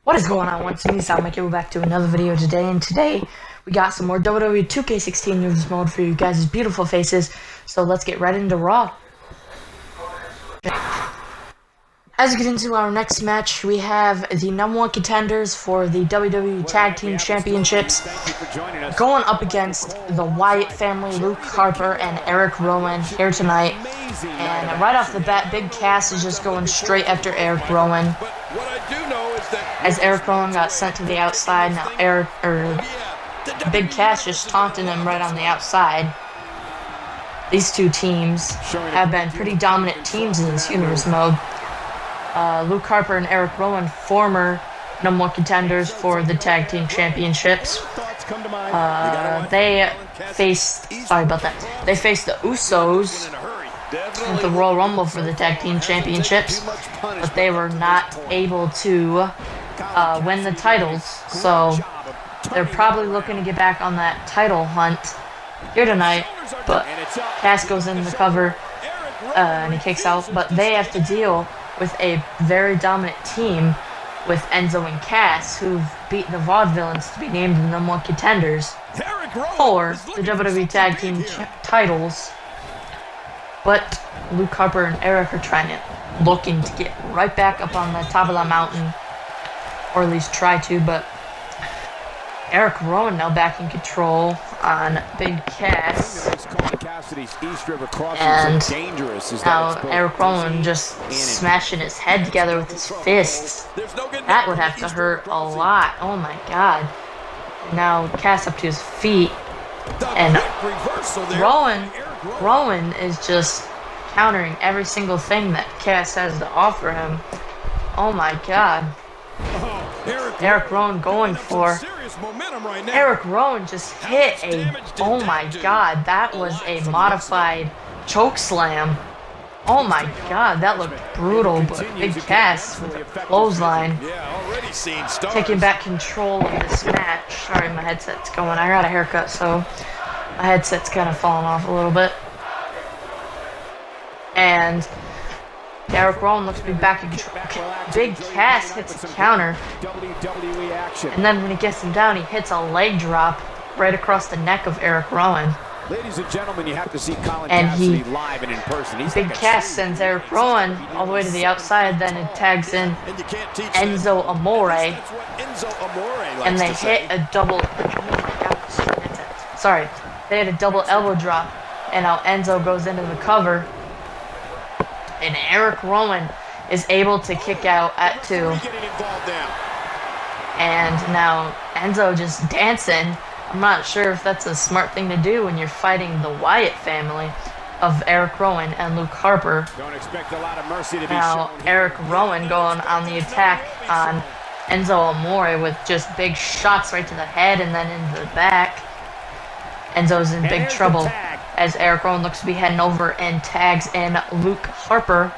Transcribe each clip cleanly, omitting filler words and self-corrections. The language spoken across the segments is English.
What is going on? Once again, we're back to another video today, and today we got some more Wwe 2K16 news mode for you guys' beautiful faces. So let's get right into Raw. As we get into our next match, we have the #1 contenders for the WWE Tag Team Championships going up against the Wyatt family, Luke Harper and Erick Rowan here tonight. And right off the bat, Big Cass is just going straight after Erick Rowan. As Erick Rowan got sent to the outside, now Big Cass just taunting him right on the outside. These two teams have been pretty dominant teams in this Univers mode. Luke Harper and Erick Rowan, former #1 contenders for the Tag Team Championships. They faced the Usos at the Royal Rumble for the Tag Team Championships, but they were not able to win the titles, so they're probably looking to get back on that title hunt here tonight. But Cass goes in the cover and he kicks out, but they have to deal with a very dominant team with Enzo and Cass, who've beaten the Vaudevillains to be named the #1 contenders for the WWE Tag Team titles. But Luke Harper and Erick are looking to get right back up on the top of the mountain, or at least try to. But Erick Rowan now back in control on Big Cass, and now Erick Rowan just smashing his head together with his fists. That would have to hurt a lot. Oh my god. Now Cass up to his feet, and Rowan is just countering every single thing that Cass has to offer him. Oh my god. Erick Rowan going for. Erick Rowan just hit oh my god, that was a modified choke slam. Oh my god, that looked brutal, but Big Cass with a clothesline taking back control of this match. Sorry, my headset's going. I got a haircut, so my headset's kind of falling off a little bit. And Erick Rowan looks to be back in control. Big Cass hits a counter, and then when he gets him down, he hits a leg drop right across the neck of Erick Rowan. Ladies and gentlemen, you have to see Colin Cassidy live and in person. Big Cass sends Erick Rowan all the way to the outside, then it tags in Enzo Amore, and they hit a double. Sorry, they hit a double elbow drop, and now Enzo goes into the cover. And Erick Rowan is able to kick out at 2. And now Enzo just dancing. I'm not sure if that's a smart thing to do when you're fighting the Wyatt family of Erick Rowan and Luke Harper. Don't expect a lot of mercy to be now shown. Erick Rowan going on the attack on Enzo Amore with just big shots right to the head and then into the back. Enzo's in big trouble as Erick Rowan looks to be heading over and tags in Luke Harper.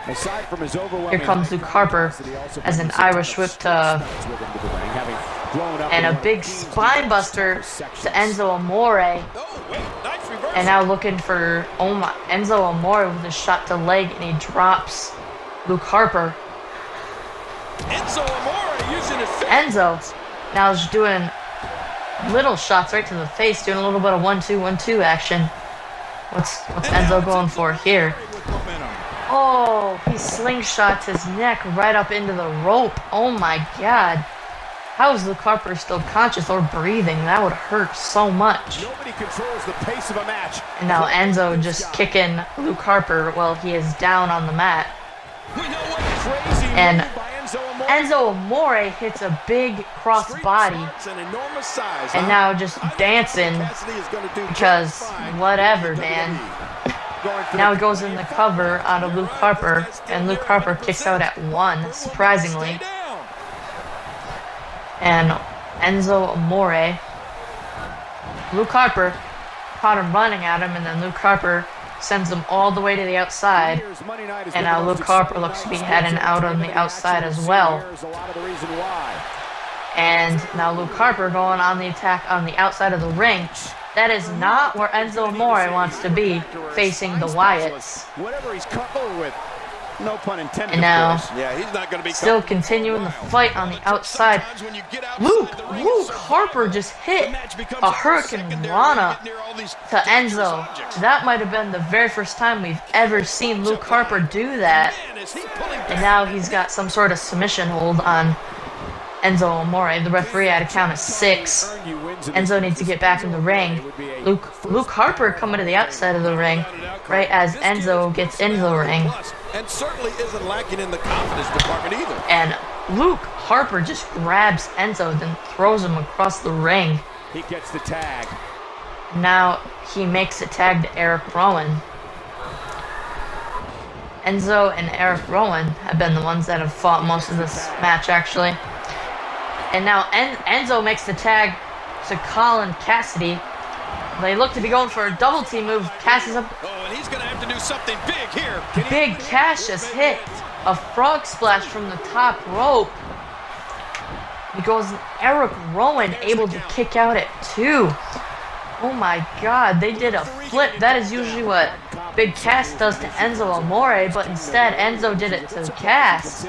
Here comes Luke Harper as an Irish whip and a big spine buster to Enzo Amore. And now looking for Enzo Amore with a shot to leg, and he drops Luke Harper. Enzo now is doing little shots right to the face, doing a little bit of 1-2-1-2 action. What's Enzo going for here? Oh, he slingshots his neck right up into the rope. Oh my god. How is Luke Harper still conscious or breathing? That would hurt so much. Nobody controls the pace of a match. And now Enzo just kicking Luke Harper while he is down on the mat. And Enzo Amore hits a big cross body, and now just dancing because whatever, man. Now he goes in the cover out of Luke Harper, and Luke Harper kicks out at 1, surprisingly. And Enzo Amore, Luke Harper caught him running at him, and then Luke Harper sends him all the way to the outside, and now Luke Harper looks to be heading out on the outside as well. And now Luke Harper going on the attack on the outside of the ring. That is not where Enzo Amore wants to be, facing the Wyatts. No pun intended, And now, of course. Yeah, he's not going to be still continuing the fight on the outside. Luke Harper just hit a Hurricane Rana to Enzo. That might have been the very first time we've ever seen Luke Harper do that. And now he's got some sort of submission hold on Enzo Amore. The referee had a count of 6. Enzo needs to get back in the ring. Luke Harper coming to the outside of the ring right as Enzo gets into the ring. And certainly isn't lacking in the confidence department either. And Luke Harper just grabs Enzo, then throws him across the ring. He gets the tag. Now he makes a tag to Erick Rowan. Enzo and Erick Rowan have been the ones that have fought most of this match, actually. And now Enzo makes the tag to Colin Cassidy. They look to be going for a double team move. Cass is up. Oh, and he's going to have to do something big here. Big Cass just hit a frog splash from the top rope. He goes, Erick Rowan able to kick out at 2. Oh my god, they did a flip. That is usually what Big Cass does to Enzo Amore, but instead Enzo did it to Cass.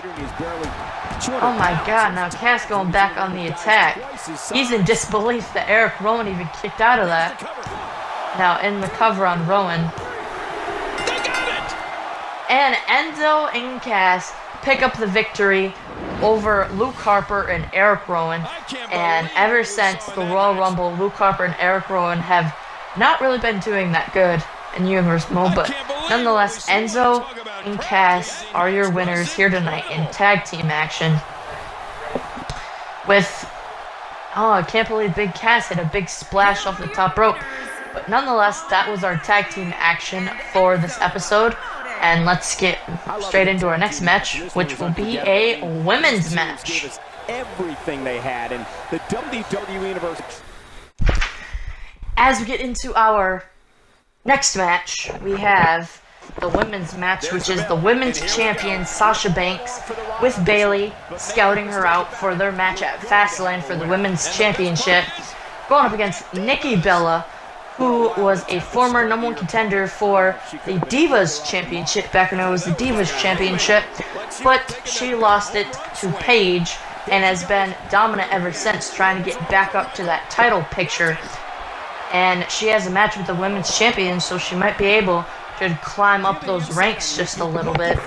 Oh my god, now Cass going back on the attack. He's in disbelief that Erick Rowan even kicked out of that. Now in the cover on Rowan. And Enzo and Cass pick up the victory over Luke Harper and Erick Rowan. And ever since the Royal Rumble, Luke Harper and Erick Rowan have not really been doing that good in Univers mode, but nonetheless, Enzo and Cass are your winners here tonight in tag team action. I can't believe Big Cass hit a big splash off the top rope. But nonetheless, that was our tag team action for this episode. And let's get straight into our next match, which will be a women's match. Everything they had in the WWE Universe. As we get into our next match, we have the women's match, which is the women's champion Sasha Banks with Bayley scouting her out for their match at Fastlane for the women's championship, going up against Nikki Bella, who was a former #1 contender for the Divas Championship back when it was the Divas Championship, but she lost it to Paige and has been dominant ever since, trying to get back up to that title picture. And she has a match with the women's champion, so she might be able to climb up those ranks just a little bit.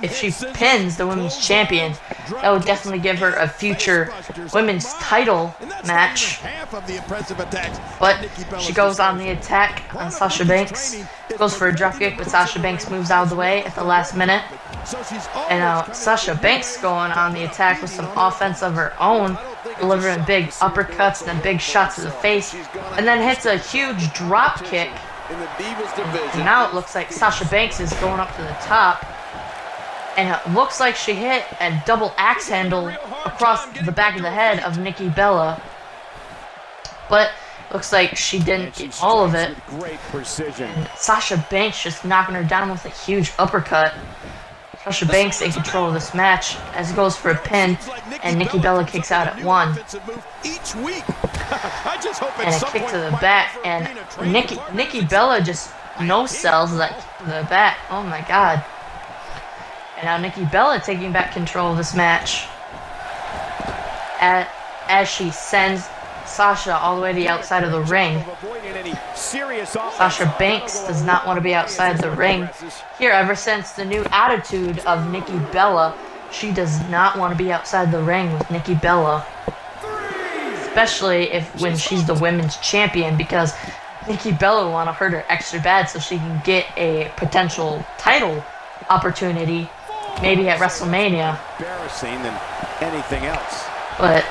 If she pins the women's champion, that would definitely give her a future women's title match. But she goes on the attack on Sasha Banks, goes for a dropkick, but Sasha Banks moves out of the way at the last minute. And now Sasha Banks going on the attack with some offense of her own, delivering big uppercuts and then big shots to the face, and then hits a huge drop kick. And now it looks like Sasha Banks is going up to the top, and it looks like she hit a double axe handle across the back of the head of Nikki Bella, but looks like she didn't get all of it. And Sasha Banks just knocking her down with a huge uppercut. Sasha Banks in control of this match as it goes for a pin, and Nikki Bella kicks out at 1. And a kick to the back, and Nikki Bella just no-sells that kick to the back. Oh my god. And now Nikki Bella taking back control of this match as she sends Sasha all the way to the outside of the ring. Sasha Banks does not want to be outside the ring. Here, ever since the new attitude of Nikki Bella, she does not want to be outside the ring with Nikki Bella. Especially when she's the women's champion, because Nikki Bella will want to hurt her extra bad so she can get a potential title opportunity, maybe at WrestleMania. Embarrassing than anything else. But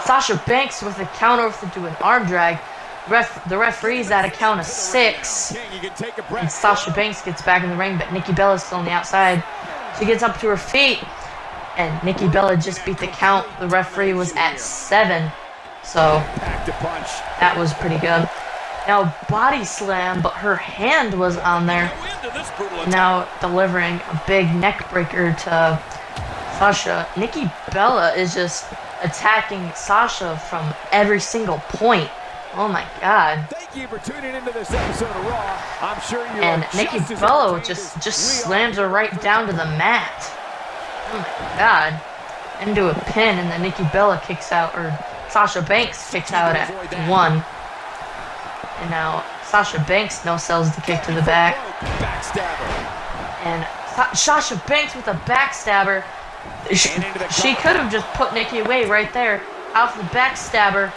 Sasha Banks with a counter to an arm drag. The referee's at a count of 6. And Sasha Banks gets back in the ring, but Nikki Bella's still on the outside. She gets up to her feet, and Nikki Bella just beat the count. The referee was at 7. So that was pretty good. Now body slam, but her hand was on there. Now delivering a big neck breaker to Sasha. Nikki Bella is just attacking Sasha from every single point. Oh my God. Thank you for tuning into this episode of Raw. I'm sure you And are Nikki just as Bella entertained just as we slams her right down to the mat. Oh my God. Into a pin, and then Nikki Bella kicks out, or Sasha Banks kicks out at 1. And now Sasha Banks no-sells the kick to the back. And Sasha Banks with a backstabber. She could have just put Nikki away right there. Off the backstabber.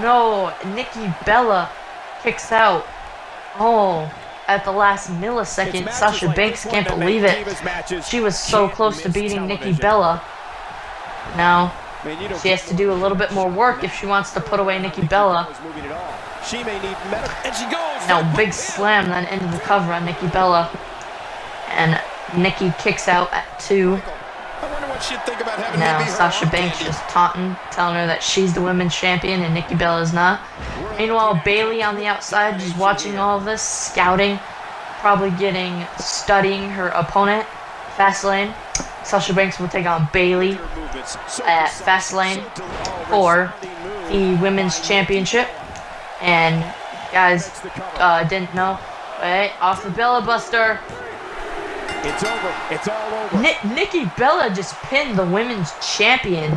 No, Nikki Bella kicks out. Oh, at the last millisecond, Sasha Banks can't believe it. She was so close to beating Nikki Bella. Now, she has to do a little bit more work if she wants to put away Nikki Bella. Now, big slam then into the cover on Nikki Bella. And Nikki kicks out at 2. Now Sasha Banks just taunting, telling her that she's the women's champion and Nikki Bella's not. Meanwhile, Bayley on the outside just watching all of this, scouting, probably studying her opponent, Fastlane. Sasha Banks will take on Bayley at Fastlane for the women's championship. And guys, didn't know, wait, off the Bella Buster. It's over. It's all over. Nikki Bella just pinned the women's champion.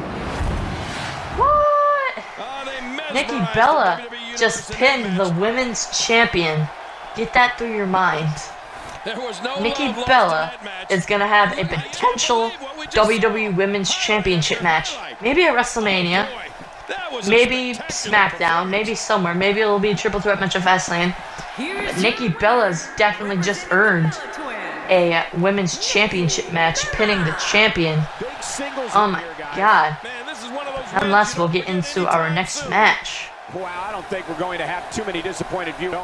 What? Nikki Bella just pinned the women's champion. Get that through your mind. Nikki Bella is going to have a potential WWE Women's Championship match. Maybe at WrestleMania. Maybe SmackDown. Maybe somewhere. Maybe it'll be a triple threat match at Fastlane. But Nikki Bella's definitely just earned a women's championship match, pinning the champion. Oh my God. Unless we'll get into our next match. Boy, I don't think we're going to have too many disappointed viewers.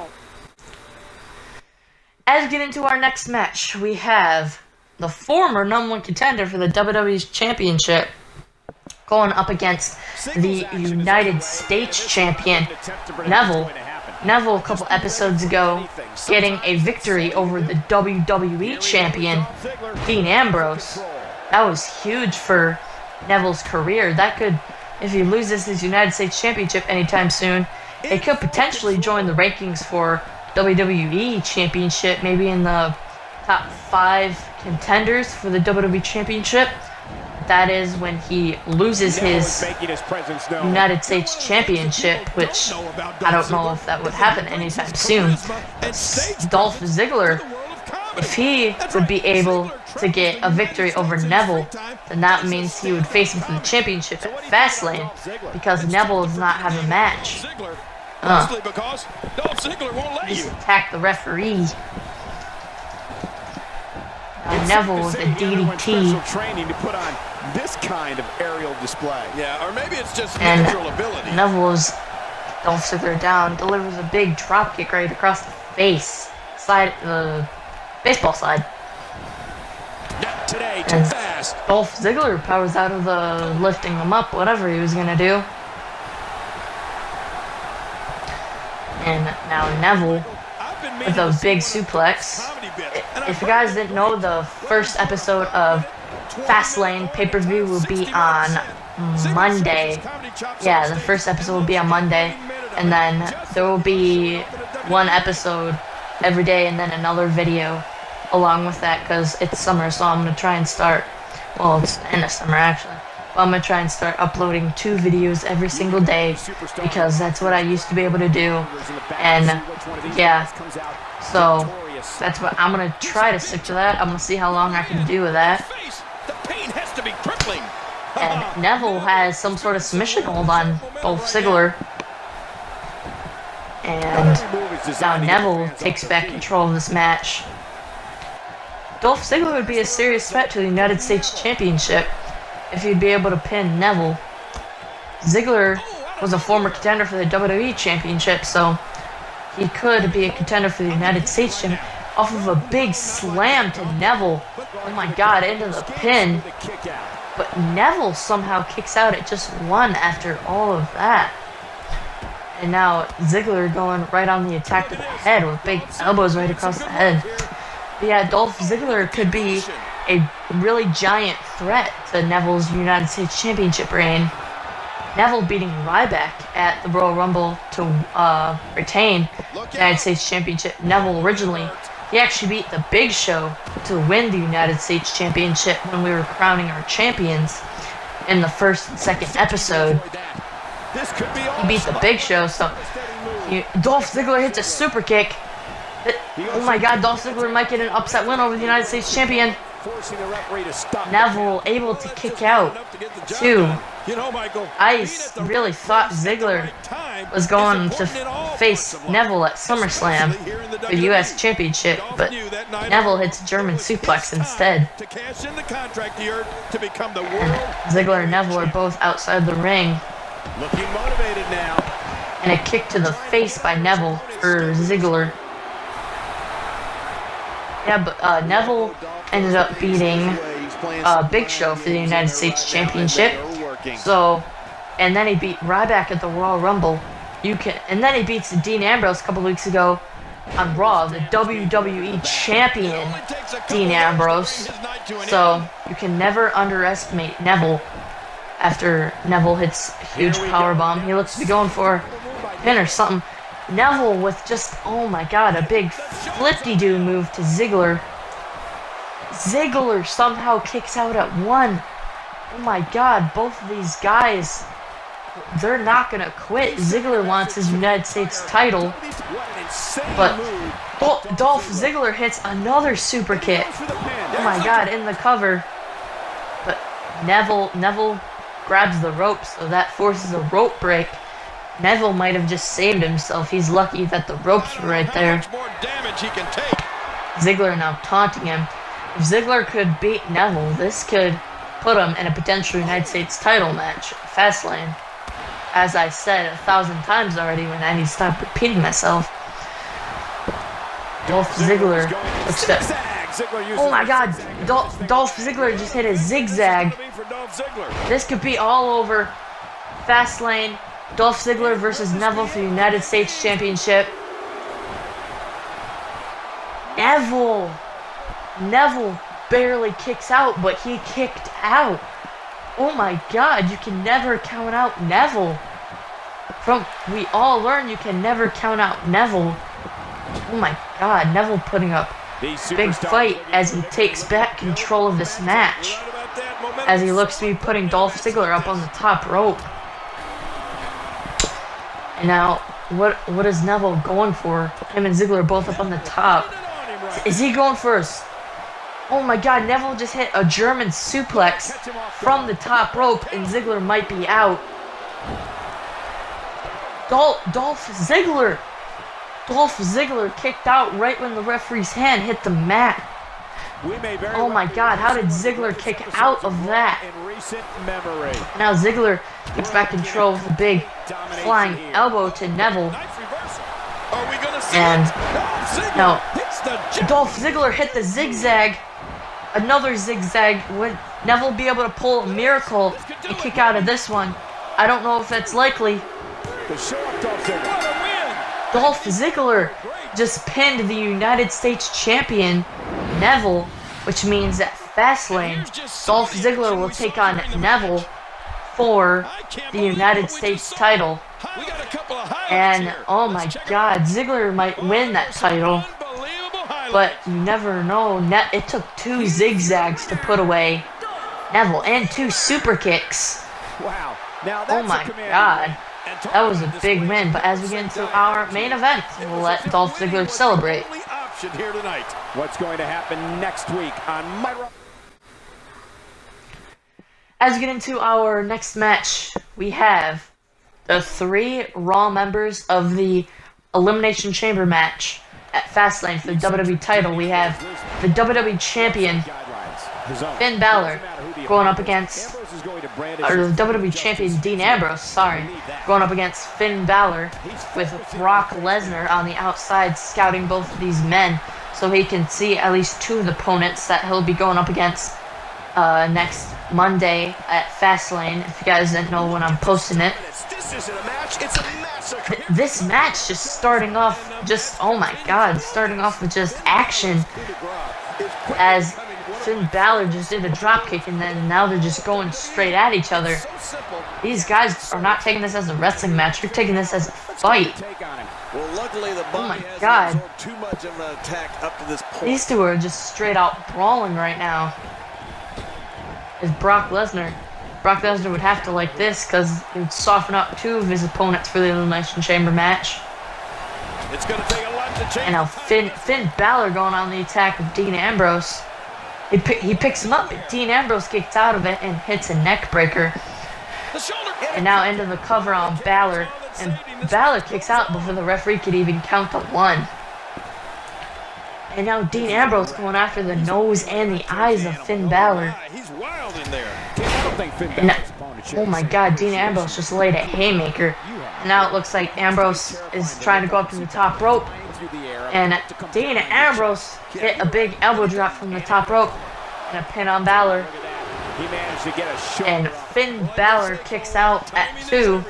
As we get into our next match, we have the former #1 contender for the WWE's championship going up against the United States champion, Neville. Neville, a couple episodes ago, getting a victory over the WWE champion, Dean Ambrose. That was huge for Neville's career. That could, if he loses his United States Championship anytime soon, it could potentially join the rankings for WWE Championship, maybe in the top 5 contenders for the WWE Championship. That is when he loses his United States Championship, which I don't know if that would happen anytime soon. Dolph Ziggler, if he would be able to get a victory over Neville, then that means he would face him for the championship at Fastlane, because Neville does not have a match. Just attack the referee. Neville with a DDT. Training to put on this kind of aerial display. Yeah, or maybe it's just And natural ability. Neville's Dolph Ziggler down, delivers a big drop kick right across the face, the baseball side. Not today, too And fast. Dolph Ziggler powers out of the lifting him up, whatever he was gonna do. And now Neville with a big suplex. If you guys didn't know, the first episode of Fastlane pay-per-view will be on Monday. Yeah, the first episode will be on Monday. And then there will be one episode every day and then another video along with that, because it's summer, so I'm going to try and start, well, it's the end of summer actually. But I'm going to try and start uploading 2 videos every single day, because that's what I used to be able to do. And yeah, so that's what I'm going to try to stick to that. I'm going to see how long I can do with that. And Neville has some sort of submission hold on Dolph Ziggler. And now Neville takes back control of this match. Dolph Ziggler would be a serious threat to the United States Championship if he'd be able to pin Neville. Ziggler was a former contender for the WWE Championship, so he could be a contender for the United States Championship off of a big slam to Neville. Oh my God, into the pin. But Neville somehow kicks out at just 1 after all of that. And now Ziggler going right on the attack to the head with big elbows right across the head. But yeah, Dolph Ziggler could be a really giant threat to Neville's United States Championship reign. Neville beating Ryback at the Royal Rumble to retain the United States Championship. Neville originally, he actually beat the Big Show to win the United States Championship when we were crowning our champions in the first and second episode. He beat the Big Show, so Dolph Ziggler hits a super kick. Oh my god, Dolph Ziggler might get an upset win over the United States Champion. Neville able to kick out too. I really thought Ziggler was going to face Neville at SummerSlam for the US Championship, but Neville hits a German suplex instead. And Ziggler and Neville are both outside the ring. Looking motivated now. And a kick to the face by Neville for Ziggler. Yeah, but Neville ended up beating Big Show for the United States Championship. So, and then he beat Ryback at the Royal Rumble. And then he beats Dean Ambrose a couple weeks ago on Raw, the WWE Champion Dean Ambrose. So you can never underestimate Neville. After Neville hits a huge powerbomb, he looks to be going for a pin or something. Neville with just, oh my god, a big flip-de-doo move to Ziggler. Ziggler somehow kicks out at 1. Oh my god, both of these guys, they're not gonna quit. Ziggler wants his United States title, but Dolph Ziggler hits another super kick. Oh my god, in the cover. But Neville grabs the rope, so that forces a rope break. Neville might have just saved himself. He's lucky that the ropes were right there. Ziggler now taunting him. If Ziggler could beat Neville, this could put him in a potential United States title match at Fastlane. As I said 1,000 times already when I need to stop repeating myself. Dolph Ziggler looks at... Oh my god, Dolph Ziggler just hit a zigzag. This could be all over. Fastlane, Dolph Ziggler versus Neville for the United States Championship. Neville barely kicks out, but he kicked out. Oh my god, you can never count out Neville. We all learn you can never count out Neville. Oh my god, Neville putting up big fight as he takes back control of this match. As he looks to be putting Dolph Ziggler up on the top rope. And now, what is Neville going for? Him and Ziggler both up on the top. Is he going for a... Oh my god, Neville just hit a German suplex from the top rope and Ziggler might be out. Dolph Ziggler kicked out right when the referee's hand hit the mat. Oh my god, how did Ziggler kick out of that? Now Ziggler gets back control with a big flying elbow to Neville. And now Dolph Ziggler hit the zigzag. Another zigzag. Would Neville be able to pull a miracle and kick out of this one? I don't know if that's likely. Dolph Ziggler just pinned the United States Champion, Neville, which means at Fastlane, Dolph Ziggler will take on Neville for the United States title. And, oh my god, Ziggler might win that title. But you never know. It took 2 zigzags to put away Neville and 2 super kicks. Wow. Now oh my god. That was a big win. But as we get into our main event, we'll let Dolph Ziggler celebrate. What's going to happen next week on my... As we get into our next match, we have the 3 Raw members of the Elimination Chamber match at Fastlane for the WWE title. We have the WWE Champion, Finn Balor, going up against, or the WWE Champion Dean Ambrose, going up against Finn Balor, with Brock Lesnar on the outside scouting both of these men so he can see at least 2 of the opponents that he'll be going up against next Monday at Fastlane. If you guys didn't know when I'm posting it. This match just starting off, oh my god, starting off with just action. As Finn Balor just did a dropkick, and then now they're just going straight at each other. These guys are not taking this as a wrestling match. They're taking this as a fight. Well, luckily the Oh my body God. hasn't absorbed too much of an attack up to this point. These two are just straight out brawling right now. Is Brock Lesnar. Brock Lesnar would have to like this because it would soften up two of his opponents for the Elimination Chamber match. It's going to take a lot to change. And now Finn Balor going on the attack with Dean Ambrose. He picks him up, but Dean Ambrose kicks out of it and hits a neck breaker. And now into the cover on Balor. And Balor kicks out before the referee could even count to 1. And now Dean Ambrose going after the nose and the eyes of Finn Balor. He's wild in there. And oh my God, Dean Ambrose just laid a haymaker. And now it looks like Ambrose is trying to go up to the top rope. And Dean Ambrose hit a big elbow drop from the top rope and a pin on Balor. And Finn Balor kicks out at 2.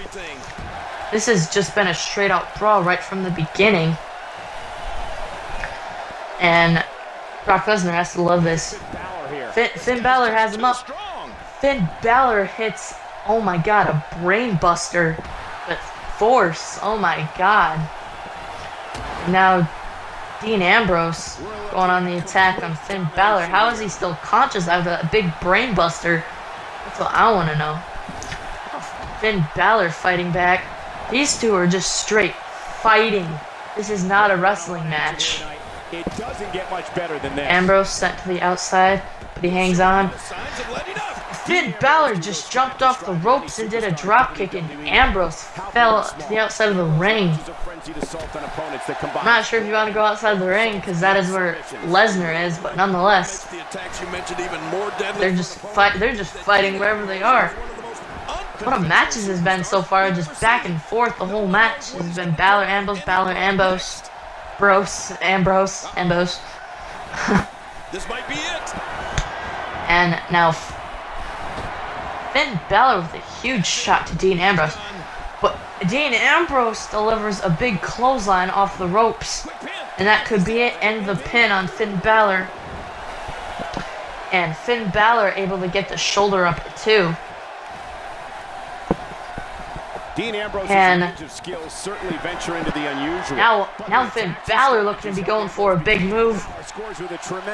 This has just been a straight out brawl right from the beginning. And Brock Lesnar has to love this. Finn Balor has him up. Finn Balor hits, oh my God, a brain buster with force. Oh my God. Now Dean Ambrose going on the attack on Finn Balor. How is he still conscious out of a big brain buster? That's what I want to know. Finn Balor fighting back. These two are just straight fighting. This is not a wrestling match. It doesn't get much better than this. Ambrose sent to the outside, but he hangs on. Finn Balor just jumped off the ropes and did a dropkick, and Ambrose fell to the outside of the ring. I'm not sure if you want to go outside of the ring because that is where Lesnar is, but nonetheless, they're just fighting wherever they are. What a match this has been so far, just back and forth. The whole match has been Balor, Ambrose. Ambrose. This might be it. And now Finn Balor with a huge shot to Dean Ambrose. But Dean Ambrose delivers a big clothesline off the ropes. And that could be it. End the pin on Finn Balor. And Finn Balor able to get the shoulder up too. Dean Ambrose's And range of skills certainly venture into the unusual. Now Finn Balor looking to be going for a big move.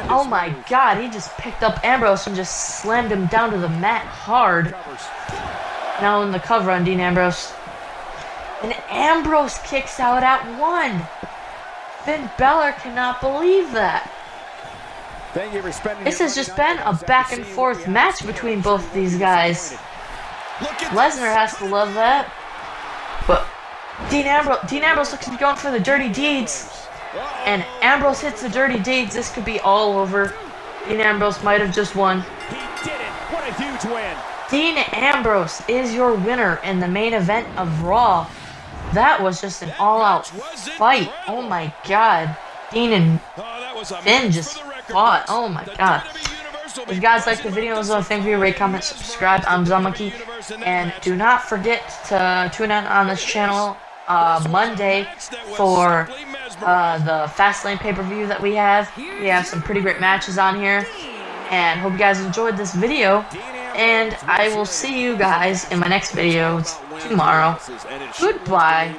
Oh my God, he just picked up Ambrose and just slammed him down to the mat hard. Now in the cover on Dean Ambrose. And Ambrose kicks out at 1. Finn Balor cannot believe that. This has just been a back and forth match between both of these guys. Lesnar has to love that. But Dean Ambrose looks to be going for the dirty deeds. And Ambrose hits the dirty deeds. This could be all over. Dean Ambrose might have just won. He did it. What a huge win. Dean Ambrose is your winner in the main event of Raw. That was just an all-out fight. Oh my God. Dean and Finn just fought. Oh my God. If you guys like the video, thank you, rate, comment, subscribe. I'm Monkey, and do not forget to tune in on this channel Monday for the Fastlane pay-per-view that we have. We have some pretty great matches on here, and hope you guys enjoyed this video. And I will see you guys in my next video tomorrow. Goodbye.